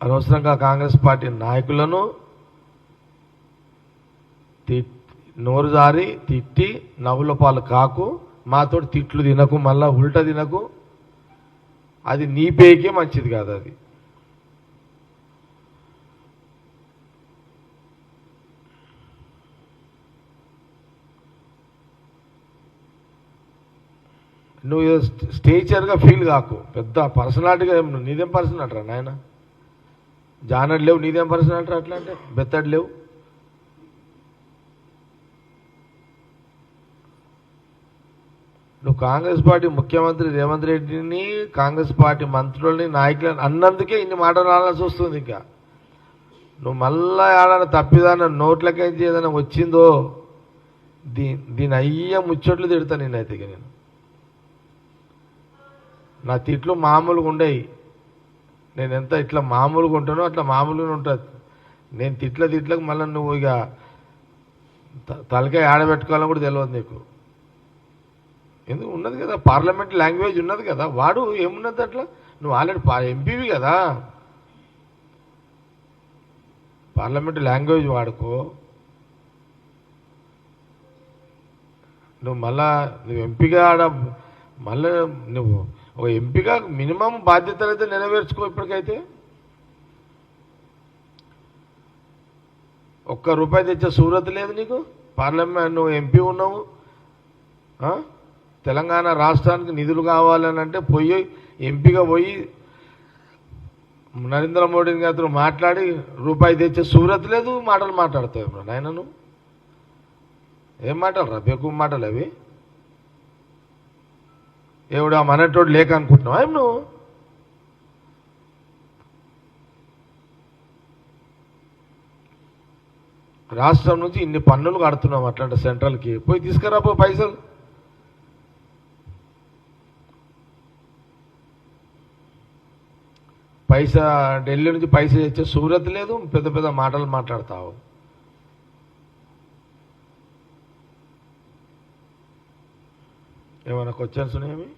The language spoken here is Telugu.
అనవసరంగా కాంగ్రెస్ పార్టీ నాయకులను నోరు జారి తిట్టి నవ్వుల పాలు కాకు, మాతో తిట్లు తినకు, మళ్ళా ఉల్టా తినకు. అది నీ పేకే మంచిది కాదు. అది నువ్వు స్టేచర్గా ఫీల్ కాకు, పెద్ద పర్సనాలిటీగా నీదేం పర్సనాలిటీ రా నాయన. జానడ్ లేవు, నీదేం పర్సనాలిటీ అట్లా అంటే బెత్తడి లేవు. నువ్వు కాంగ్రెస్ పార్టీ ముఖ్యమంత్రి రేవంత్ రెడ్డిని, కాంగ్రెస్ పార్టీ మంత్రులని, నాయకులని అన్నందుకే ఇన్ని మాటలు రావాల్సి వస్తుంది. ఇంకా నువ్వు మళ్ళా ఏడన్నా తప్పిదాన్న నోట్లకైతే ఏదైనా వచ్చిందో దీని అయ్యే ముచ్చట్లు తిడతా నేనైతే. ఇక నేను నా తిట్లు మామూలుగా ఉండేవి. నేను ఎంత ఇట్లా మామూలుగా ఉంటానో అట్లా మామూలుగా ఉంటుంది. నేను తిట్లకు మళ్ళీ నువ్వు ఇక తలకాయ ఆడబెట్టుకోవాలని కూడా తెలియదు నీకు. ఎందుకు ఉన్నది కదా, పార్లమెంట్ లాంగ్వేజ్ ఉన్నది కదా, వాడు ఏమున్నది అట్లా. నువ్వు ఆల్రెడీ ఎంపీవి కదా, పార్లమెంట్ లాంగ్వేజ్ వాడుకో. నువ్వు మళ్ళా నువ్వు ఎంపీగా మళ్ళీ నువ్వు ఒక ఎంపీగా మినిమం బాధ్యతలు అయితే నెరవేర్చుకో. ఇప్పటికైతే ₹1 తెచ్చే సూరత్ లేదు నీకు. పార్లమెంట్ నువ్వు ఎంపీ ఉన్నావు, తెలంగాణ రాష్ట్రానికి నిధులు కావాలని అంటే పోయి ఎంపీగా పోయి నరేంద్ర మోడీ గారితో మాట్లాడి ₹1 తెచ్చే సూరత్ లేదు. మాటలు మాట్లాడతావు నాయన. నువ్వు ఏం మాటలు రా, బేకు మాటలు అవి. ఎవడా మనటోడు లేక అనుకుంటున్నావు ఏం నువ్వు? రాష్ట్రం నుంచి ఇన్ని పన్నులు కడుతున్నావు అట్లాంటి సెంట్రల్కి, పోయి తీసుకురా పో పైసలు. ఢిల్లీ నుంచి పైసా తెచ్చే సూరత్ లేదు, పెద్ద పెద్ద మాటలు మాట్లాడతావు. ఏమైనా క్వశ్చన్స్ ఉన్నాయేమి?